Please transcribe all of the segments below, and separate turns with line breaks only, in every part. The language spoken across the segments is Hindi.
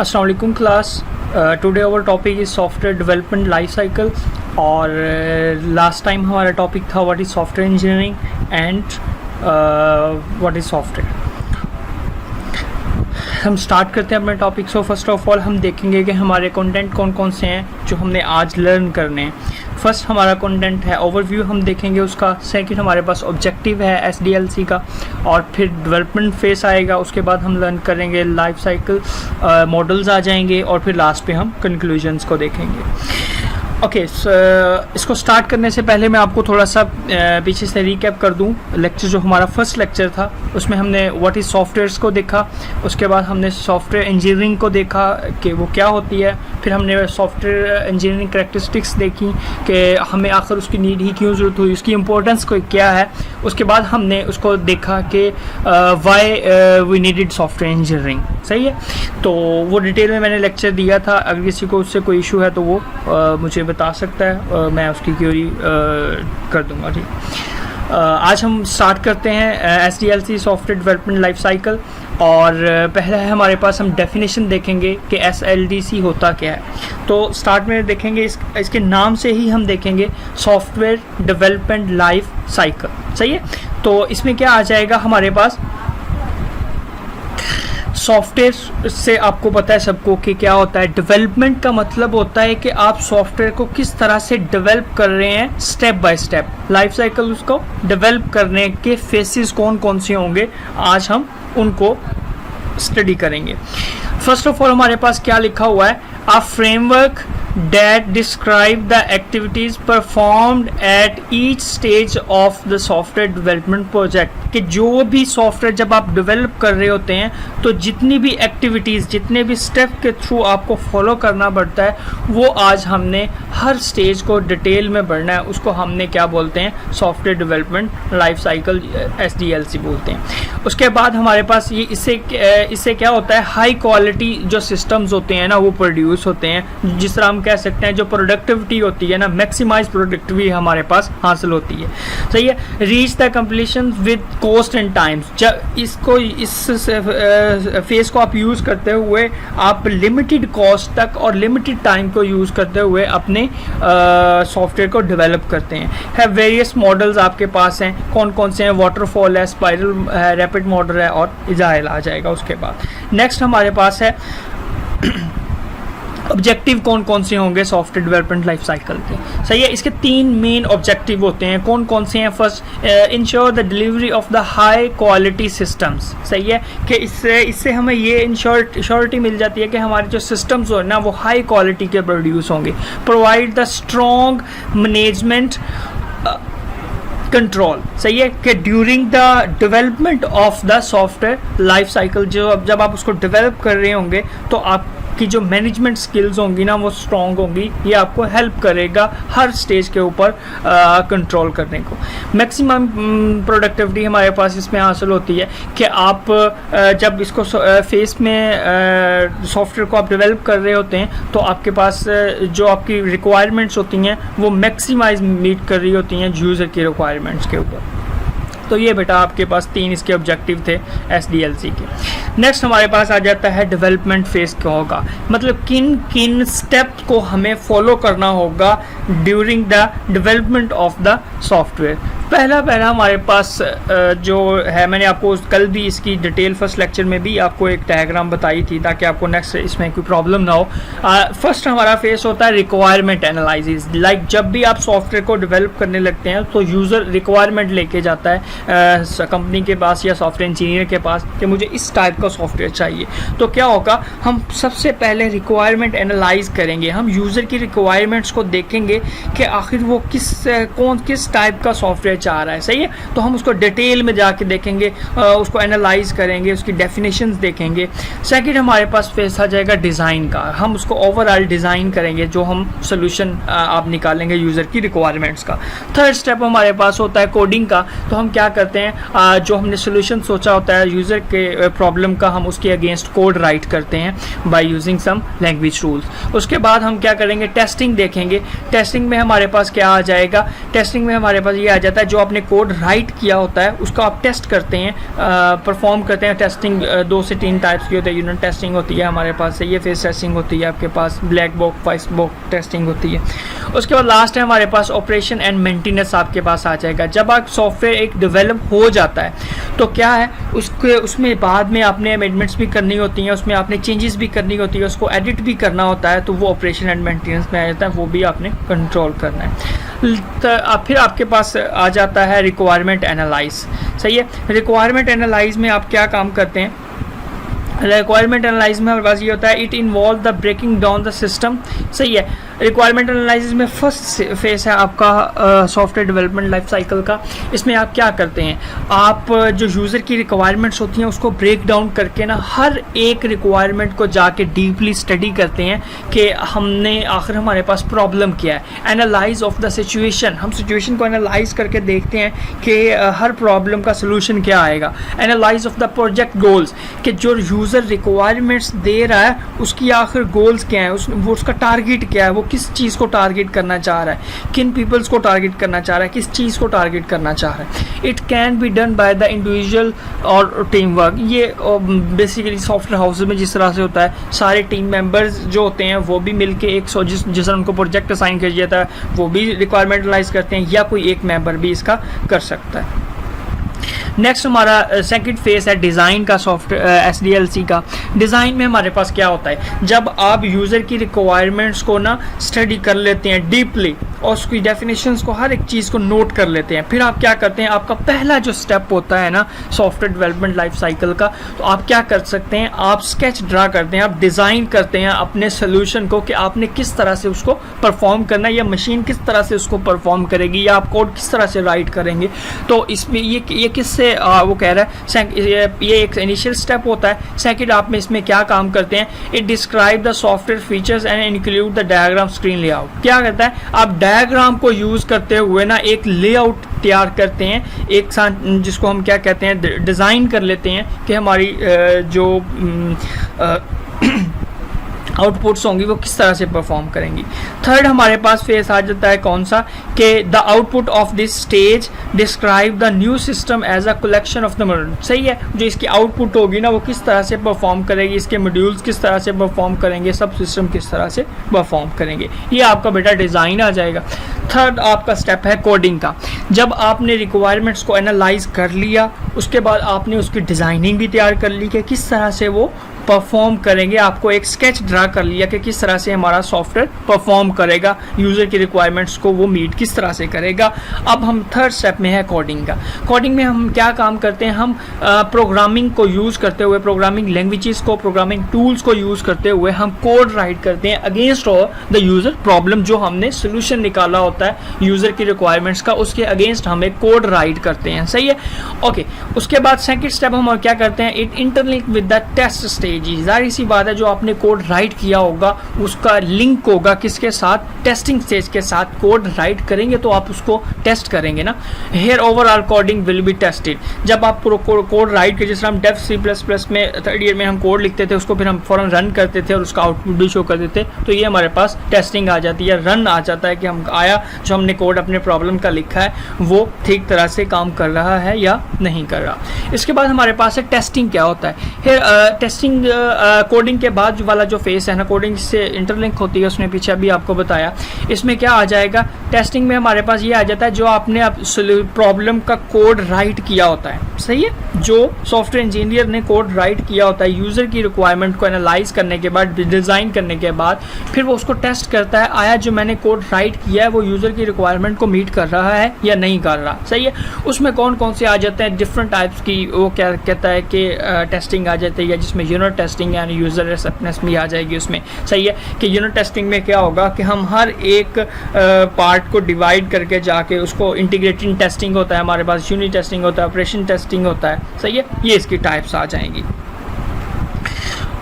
अस्सलाम वालेकुम class. Today our topic is software development life cycle. और लास्ट टाइम हमारा टॉपिक था what is software engineering and what is software. हम स्टार्ट करते हैं अपने टॉपिक। सो फर्स्ट ऑफ ऑल हम देखेंगे कि हमारे कंटेंट कौन कौन से हैं जो हमने आज लर्न करने हैं। फर्स्ट हमारा कंटेंट है ओवरव्यू, हम देखेंगे उसका। सेकंड हमारे पास ऑब्जेक्टिव है SDLC का, और फिर डेवलपमेंट फेस आएगा। उसके बाद हम लर्न करेंगे लाइफ साइकिल, मॉडल्स आ जाएंगे, और फिर लास्ट पे हम कंक्लूजन्स को देखेंगे। ओके, इसको स्टार्ट करने से पहले मैं आपको थोड़ा सा पीछे से रिकैप कर दूं। लेक्चर जो हमारा फर्स्ट लेक्चर था उसमें हमने व्हाट इज़ सॉफ्टवेयर्स को देखा। उसके बाद हमने सॉफ्टवेयर इंजीनियरिंग को देखा कि वो क्या होती है। फिर हमने सॉफ्टवेयर इंजीनियरिंग करैक्टरिस्टिक्स देखी कि हमें आखिर उसकी नीड ही क्यों ज़रूरत हुई, उसकी इंपॉर्टेंस को क्या है। उसके बाद हमने उसको देखा कि why we needed software engineering. सही है, तो वो डिटेल में मैंने लेक्चर दिया था। अगर किसी को उससे कोई इशू है तो वो मुझे बता सकता है, मैं उसकी क्यूरी कर दूंगा। ठीक, आज हम स्टार्ट करते हैं SDLC software development life cycle. और पहला है हमारे पास, हम डेफिनेशन देखेंगे कि SLDC होता क्या है। तो स्टार्ट में देखेंगे इसके नाम से ही हम देखेंगे सॉफ्टवेयर डेवलपमेंट लाइफ साइकिल। सही है, तो इसमें क्या आ जाएगा हमारे पास। सॉफ्टवेयर से आपको पता है सबको कि क्या होता है। डेवलपमेंट का मतलब होता है कि आप सॉफ्टवेयर को किस तरह से डेवलप कर रहे हैं step by step. Life cycle उसको डेवलप करने के फेसेस कौन कौन से होंगे, आज हम उनको स्टडी करेंगे। फर्स्ट ऑफ ऑल हमारे पास क्या लिखा हुआ है, a framework that describe the activities performed at each stage of the software development project। कि जो भी सॉफ्टवेयर जब आप डेवलप कर रहे होते हैं तो जितनी भी एक्टिविटीज़, जितने भी स्टेप के थ्रू आपको फॉलो करना पड़ता है, वो आज हमने हर स्टेज को डिटेल में बढ़ना है। उसको हमने क्या बोलते हैं, software development life cycle SDLC बोलते हैं। उसके बाद हमारे पास ये इससे क्या होता है, हाई क्वालिटी जो सिस्टम्स होते हैं ना वो प्रोड्यूस होते हैं। जिस तरह हम कह सकते हैं जो प्रोडक्टिविटी होती है ना, मैक्सिमाइज प्रोडक्टिविटी हमारे पास हासिल होती है। सही है, reach the completion with cost and times. जब इस फेस को आप यूज़ करते हुए आप लिमिटेड कॉस्ट तक और लिमिटेड टाइम को यूज़ करते हुए अपने सॉफ्टवेयर को डेवलप करते हैं। है वेरियस मॉडल्स आपके पास हैं, कौन कौन से हैं, वाटरफॉल है, स्पाइरल है, रैपिड मॉडल है, और इजाइल आ जाएगा उसके बाद। नेक्स्ट हमारे पास है ऑब्जेक्टिव कौन कौन से होंगे सॉफ्टवेयर डेवलपमेंट लाइफ साइकिल के। सही है, इसके 3 मेन ऑब्जेक्टिव होते हैं। कौन कौन से हैं, first ensure the delivery of the high quality systems. सही है, कि इससे हमें ये इंश्योरिटी मिल जाती है कि हमारे जो सिस्टम्स हो ना वो हाई क्वालिटी के प्रोड्यूस होंगे। Provide the strong management control. सही है, कि during the development of the software life cycle, जब आप उसको डेवलप कर रहे होंगे तो आपकी जो मैनेजमेंट स्किल्स होंगी ना वो स्ट्रॉन्ग होंगी। ये आपको हेल्प करेगा हर स्टेज के ऊपर कंट्रोल करने को। मैक्सिमम प्रोडक्टिविटी हमारे पास इसमें हासिल होती है कि आप जब इसको फेस में सॉफ्टवेयर को आप डेवलप कर रहे होते हैं तो आपके पास जो आपकी रिक्वायरमेंट्स होती हैं वो मैक्सिमाइज मीट कर रही होती हैं यूज़र की रिक्वायरमेंट्स के ऊपर। तो ये बेटा आपके पास 3 इसके ऑब्जेक्टिव थे SDLC के। नेक्स्ट हमारे पास आ जाता है डेवलपमेंट फेज क्या होगा, मतलब किन किन स्टेप्स को हमें फॉलो करना होगा during the development of the software. पहला हमारे पास जो है, मैंने आपको कल भी इसकी डिटेल फर्स्ट लेक्चर में भी आपको एक डायग्राम बताई थी ताकि आपको नेक्स्ट इसमें कोई प्रॉब्लम ना हो। फर्स्ट हमारा फेस होता है रिक्वायरमेंट एनालिसिस। लाइक जब भी आप सॉफ्टवेयर को डेवलप करने लगते हैं तो यूज़र रिक्वायरमेंट लेके जाता है कंपनी के पास या सॉफ्टवेयर इंजीनियर के पास कि मुझे इस टाइप का सॉफ्टवेयर चाहिए। तो क्या होगा, हम सबसे पहले रिक्वायरमेंट एनालाइज करेंगे। हम यूज़र की रिक्वायरमेंट्स को देखेंगे कि आखिर वो किस टाइप का सॉफ्टवेयर चाह रहा है। सही है, तो हम उसको डिटेल में जाके देखेंगे, उसको एनालाइज करेंगे, उसकी डेफिनेशंस देखेंगे। सेकंड हमारे पास फेस आ जाएगा डिज़ाइन का। हम उसको ओवरऑल डिज़ाइन करेंगे, जो हम सोल्यूशन आप निकालेंगे यूज़र की रिक्वायरमेंट्स का। थर्ड स्टेप हमारे पास होता है कोडिंग का। तो हम क्या क्या करते हैं, जो हमने सोल्यूशन सोचा होता है यूज़र के प्रॉब्लम का, हम उसके अगेंस्ट कोड राइट करते हैं by using some language rules. उसके बाद हम क्या करेंगे, टेस्टिंग देखेंगे। टेस्टिंग में हमारे पास क्या आ जाएगा, टेस्टिंग में हमारे पास ये आ जाता है जो आपने कोड राइट किया होता है उसको आप टेस्ट करते हैं, परफॉर्म करते हैं। टेस्टिंग 2 से 3 टाइप्स की होती है। यूनिट टेस्टिंग होती है हमारे पास, ये फेस टेस्टिंग होती है आपके पास, black box white box testing होती है। उसके बाद लास्ट है हमारे पास ऑपरेशन एंड मेंटेनेंस आपके पास आ जाएगा। जब आप सॉफ्टवेयर एक डेवलप हो जाता है तो क्या है, उसमें बाद में आपने अमेंडमेंट्स भी करनी होती हैं, उसमें आपने चेंजेस भी करनी होती है, उसको एडिट भी करना होता है, तो वो ऑपरेशन एंड मेंटेनेंस में आ जाता है, वो भी आपने कंट्रोल करना है। तो फिर आपके पास आ जाता है रिक्वायरमेंट एनालाइज। सही है, रिक्वायरमेंट एनालाइज में आप क्या काम करते हैं, रिक्वायरमेंट एनालाइज में हमारे पास ये होता है, it involve the breaking down the system. सही है, रिक्वायरमेंट एनालिसिस में फर्स्ट फेस है आपका सॉफ्टवेयर डेवलपमेंट लाइफ साइकिल का। इसमें आप क्या करते हैं, आप जो यूज़र की रिक्वायरमेंट्स होती हैं उसको ब्रेक डाउन करके ना हर एक रिक्वायरमेंट को जाके डीपली स्टडी करते हैं कि हमने आखिर हमारे पास प्रॉब्लम क्या है। एनालाइज ऑफ द सिचुएशन, हम सिचुएशन को एनालाइज करके देखते हैं कि हर प्रॉब्लम का सोल्यूशन क्या आएगा। Analyse of the project goals, कि जो यूज़र रिक्वायरमेंट्स दे रहा है उसकी आखिर गोल्स क्या है, उसका टारगेट क्या है, वो किस चीज़ को टारगेट करना चाह रहा है, किन पीपल्स को टारगेट करना चाह रहा है, किस चीज़ को टारगेट करना चाह रहा है। It can be done by the individual और टीम वर्क। ये बेसिकली सॉफ्टवेयर हाउसेज में जिस तरह से होता है, सारे टीम मेंबर्स जो होते हैं वो भी मिलके एक जिस उनको प्रोजेक्ट असाइन कर दिया था वो भी रिक्वायरमेंट एनालाइज करते हैं, या कोई एक मेंबर भी इसका कर सकता है। नेक्स्ट हमारा सेकंड फेस है डिज़ाइन का, सॉफ्टवेयर SDLC का। डिज़ाइन में हमारे पास क्या होता है, जब आप यूज़र की रिक्वायरमेंट्स को ना स्टडी कर लेते हैं डीपली और उसकी डेफिनेशंस को, हर एक चीज़ को नोट कर लेते हैं, फिर आप क्या करते हैं, आपका पहला जो स्टेप होता है ना सॉफ्टवेयर डेवलपमेंट लाइफ साइकिल का, तो आप क्या कर सकते हैं, आप स्केच ड्रा करते हैं, आप डिज़ाइन करते हैं अपने सोल्यूशन को कि आपने किस तरह से उसको परफॉर्म करना है, या मशीन किस तरह से उसको परफॉर्म करेगी, या आप कोड किस तरह से राइट करेंगे। तो इसमें ये किससे वो कह रहा है, ये एक इनिशियल स्टेप होता है। सेकंड आप में इसमें क्या काम करते हैं, it describe the software features and include the diagram screen layout. क्या करता है, आप डायग्राम को यूज करते हुए ना एक लेआउट तैयार करते हैं एक साथ, जिसको हम क्या कहते हैं, डिज़ाइन कर लेते हैं कि हमारी जो आउटपुट्स होंगी वो किस तरह से परफॉर्म करेंगी। थर्ड हमारे पास फेस आ जाता है कौन सा, कि the output of this stage describe the new system as a collection of the module. सही है, जो इसकी आउटपुट होगी ना वो किस तरह से परफॉर्म करेगी, इसके मॉड्यूल्स किस तरह से परफॉर्म करेंगे, सब सिस्टम किस तरह से परफॉर्म करेंगे, ये आपका बेटा डिज़ाइन आ जाएगा। थर्ड आपका स्टेप है कोडिंग का। जब आपने रिक्वायरमेंट्स को एनालाइज कर लिया उसके बाद आपने उसकी डिज़ाइनिंग भी तैयार कर ली कि किस तरह से वो परफॉर्म करेंगे, आपको एक स्केच ड्रा कर लिया कि किस तरह से हमारा सॉफ्टवेयर परफॉर्म करेगा, यूज़र की रिक्वायरमेंट्स को वो मीट किस तरह से करेगा। अब हम थर्ड स्टेप में है कोडिंग का। कोडिंग में हम क्या काम करते हैं, हम प्रोग्रामिंग को यूज़ करते हुए, प्रोग्रामिंग लैंग्वेजेस को, प्रोग्रामिंग टूल्स को यूज़ करते हुए हम कोड राइट करते हैं अगेंस्ट द यूज़र प्रॉब्लम। जो हमने सोल्यूशन निकाला होता है यूज़र की रिक्वायरमेंट्स का, उसके अगेंस्ट हम एक कोड राइट करते हैं। सही है, ओके। उसके बाद सेकेंड स्टेप हम और क्या करते हैं, it interlink with the test stage. जाहिर सी बात है, जो आपने कोड राइट किया होगा उसका लिंक होगा किसके साथ, टेस्टिंग स्टेज के साथ। कोड राइट करेंगे तो आप उसको टेस्ट करेंगे ना। Here overall coding will be tested. जब आप कोड राइट के, जिस तरह हम डेव C++ में थर्ड ईयर में हम कोड लिखते थे, उसको फिर हम फौरन रन करते थे और उसका आउटपुट भी शो कर देते, तो ये हमारे पास टेस्टिंग आ जाती है, रन आ जाता है कि हम आया जो हमने कोड अपने प्रॉब्लम का लिखा है वो ठीक तरह से काम कर रहा है या नहीं कर रहा। इसके बाद हमारे पास है टेस्टिंग। क्या होता है, टेस्टिंग कोडिंग के बाद वाला जो फेस है ना, कोडिंग से इंटरलिंक होती है, उसने पीछे अभी आपको बताया। इसमें क्या आ जाएगा, टेस्टिंग में हमारे पास ये आ जाता है जो आपने अब प्रॉब्लम का कोड राइट किया होता है। सही है, जो सॉफ्टवेयर इंजीनियर ने कोड राइट किया होता है यूज़र की रिक्वायरमेंट को एनालाइज करने के बाद, डिज़ाइन करने के बाद, फिर वो उसको टेस्ट करता है, आया जो मैंने कोड राइट किया है वो यूज़र की रिक्वायरमेंट को मीट कर रहा है या नहीं कर रहा। सही है, उसमें कौन कौन से आ जाते हैं, डिफरेंट टाइप्स की वो क्या कहता है कि टेस्टिंग आ जाती है, जिसमें यूनिट टेस्टिंग यानी यूज़र एक्सेप्टेंस भी आ जाएगी उसमें। सही है, कि यूनिट टेस्टिंग में क्या होगा कि हम हर एक पार्ट को डिवाइड करके जाके उसको इंटीग्रेटिंग टेस्टिंग होता है हमारे पास, यूनिट टेस्टिंग होता है, ऑपरेशन टेस्टिंग होता है। सही है, ये इसकी टाइप्स आ जाएंगी।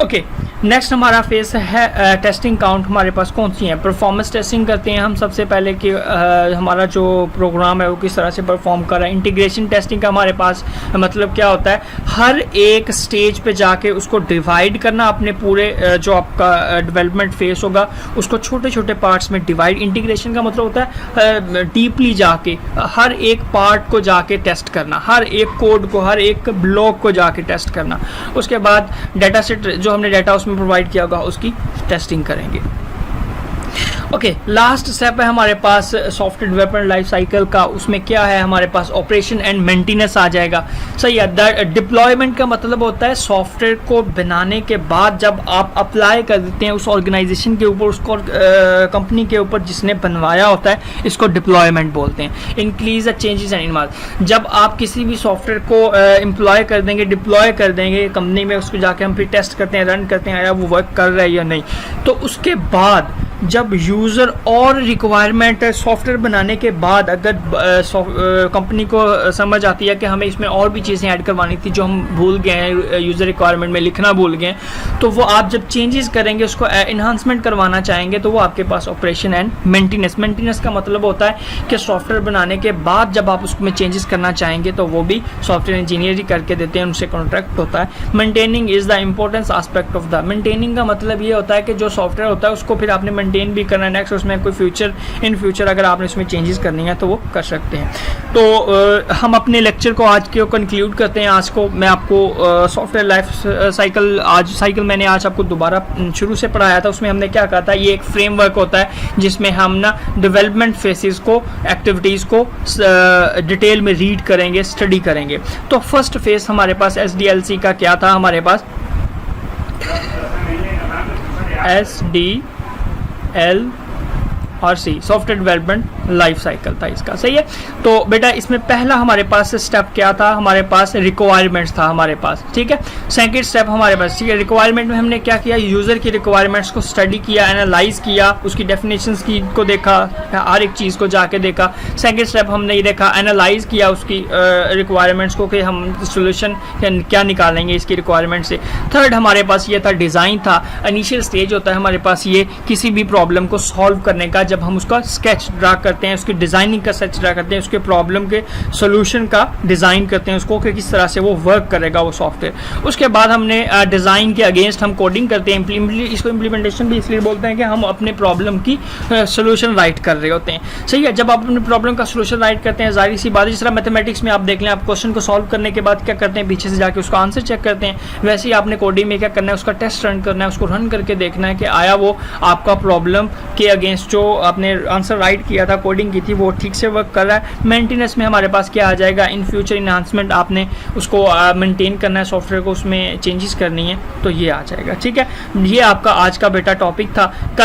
ओके, नेक्स्ट हमारा फेस है टेस्टिंग काउंट। हमारे पास कौन सी है? परफॉर्मेंस टेस्टिंग करते हैं हम सबसे पहले कि हमारा जो प्रोग्राम है वो किस तरह से परफॉर्म कर रहा है। इंटीग्रेशन टेस्टिंग का हमारे पास मतलब क्या होता है, हर एक स्टेज पे जाके उसको डिवाइड करना, अपने पूरे जो आपका डेवलपमेंट फेस होगा उसको छोटे छोटे पार्ट्स में डिवाइड। इंटीग्रेशन का मतलब होता है डीपली जाके हर एक पार्ट को जाके टेस्ट करना, हर एक कोड को, हर एक ब्लॉक को जाके टेस्ट करना। उसके बाद डाटा सेट जो हमने डाटा उसमें प्रोवाइड किया होगा उसकी टेस्टिंग करेंगे। ओके, लास्ट स्टेप है हमारे पास सॉफ्टवेयर डेवलपमेंट लाइफ साइकिल का। उसमें क्या है, हमारे पास ऑपरेशन एंड मेंटेनेंस आ जाएगा। सही है। डिप्लॉयमेंट का मतलब होता है सॉफ्टवेयर को बनाने के बाद जब आप अप्लाई कर देते हैं उस ऑर्गेनाइजेशन के ऊपर, उसको कंपनी के ऊपर जिसने बनवाया होता है, इसको डिप्लॉयमेंट बोलते हैं। Increase the changes and involve, जब आप किसी भी सॉफ्टवेयर को एम्प्लॉय कर देंगे, डिप्लॉय कर देंगे कंपनी में, उसको जाके हम फिर टेस्ट करते हैं, रन करते हैं, आया वो वर्क कर रहा है या नहीं। तो उसके बाद जब यूज़र और रिक्वायरमेंट सॉफ्टवेयर बनाने के बाद अगर कंपनी को समझ आती है कि हमें इसमें और भी चीज़ें ऐड करवानी थी जो हम भूल गए हैं, यूज़र रिक्वायरमेंट में लिखना भूल गए, तो वो आप जब चेंजेस करेंगे, उसको इन्हांसमेंट करवाना चाहेंगे, तो वो आपके पास ऑपरेशन एंड मेंटेनेंस। मेंटेनेंस का मतलब होता है कि सॉफ्टवेयर बनाने के बाद जब आप उसमें चेंजेस करना चाहेंगे तो वो भी सॉफ्टवेयर इंजीनियर ही करके देते हैं, उनसे कॉन्ट्रैक्ट होता है। Maintaining is the importance aspect of the. Maintaining का मतलब ये होता है कि जो सॉफ्टवेयर होता है उसको फिर आपने मेंटेन भी करना है। नेक्स्ट उसमें कोई इन फ्यूचर अगर आपने इसमें चेंजेस करनी है तो वो कर सकते हैं। तो हम अपने लेक्चर को आज के कंक्लूड करते हैं। आज को मैं आपको सॉफ्टवेयर लाइफ साइकिल मैंने आज आपको दोबारा शुरू से पढ़ाया था। उसमें हमने क्या कहा था, ये एक फ्रेमवर्क होता है जिसमें हम ना डेवलपमेंट फेसेस को, एक्टिविटीज़ को डिटेल में रीड करेंगे, स्टडी करेंगे। तो फर्स्ट फेस हमारे पास SDLC का क्या था, हमारे पास SDLC software development life cycle था इसका। सही है। तो बेटा इसमें पहला हमारे पास स्टेप क्या था, हमारे पास रिक्वायरमेंट्स था हमारे पास। ठीक है। सेकंड स्टेप हमारे पास, ठीक है, रिक्वायरमेंट में हमने क्या किया, यूज़र की रिक्वायरमेंट्स को स्टडी किया, एनालाइज किया, उसकी डेफिनेशंस की को देखा, हर एक चीज़ को जाके देखा। सेकंड स्टेप हमने ये देखा, एनालाइज किया उसकी रिक्वायरमेंट्स को कि हम सोल्यूशन क्या निकालेंगे इसकी रिक्वायरमेंट से। थर्ड हमारे पास ये था, डिज़ाइन था। इनिशियल स्टेज होता है हमारे पास ये किसी भी प्रॉब्लम को सॉल्व करने का, जब हम उसका स्केच ड्रा करते हैं, उसकी डिज़ाइनिंग का स्केच ड्रा करते हैं, उसके प्रॉब्लम के सोल्यूशन का डिज़ाइन करते हैं उसको कि किस तरह से वो वर्क करेगा वो सॉफ्टवेयर। उसके बाद हमने डिज़ाइन के अगेंस्ट हम कोडिंग करते हैं। इसको इम्प्लीमेंटेशन भी इसलिए बोलते हैं कि हम अपने प्रॉब्लम की सोल्यूशन राइट कर रहे होते हैं। सही है। जब आप अपने प्रॉब्लम का सोल्यूशन राइट करते हैं, जाहिर सी बात है, जिस तरह मैथमेटिक्स में आप देख लें, आप क्वेश्चन को सॉल्व करने के बाद क्या करते हैं, पीछे से जाके उसका आंसर चेक करते हैं। वैसे ही आपने कोडिंग में क्या करना है, उसका टेस्ट रन करना है, उसको रन करके देखना है कि आया वो आपका प्रॉब्लम के अगेंस्ट जो आपने आंसर राइट किया था, कोडिंग की थी, वो ठीक से वर्क कर रहा है। मेंटेनेंस में हमारे पास क्या आ जाएगा, इन फ्यूचर इन्हांसमेंट, आपने उसको मेंटेन करना है, सॉफ्टवेयर को उसमें चेंजेस करनी है, तो ये आ जाएगा। ठीक है। ये आपका आज का बेटा टॉपिक था। कल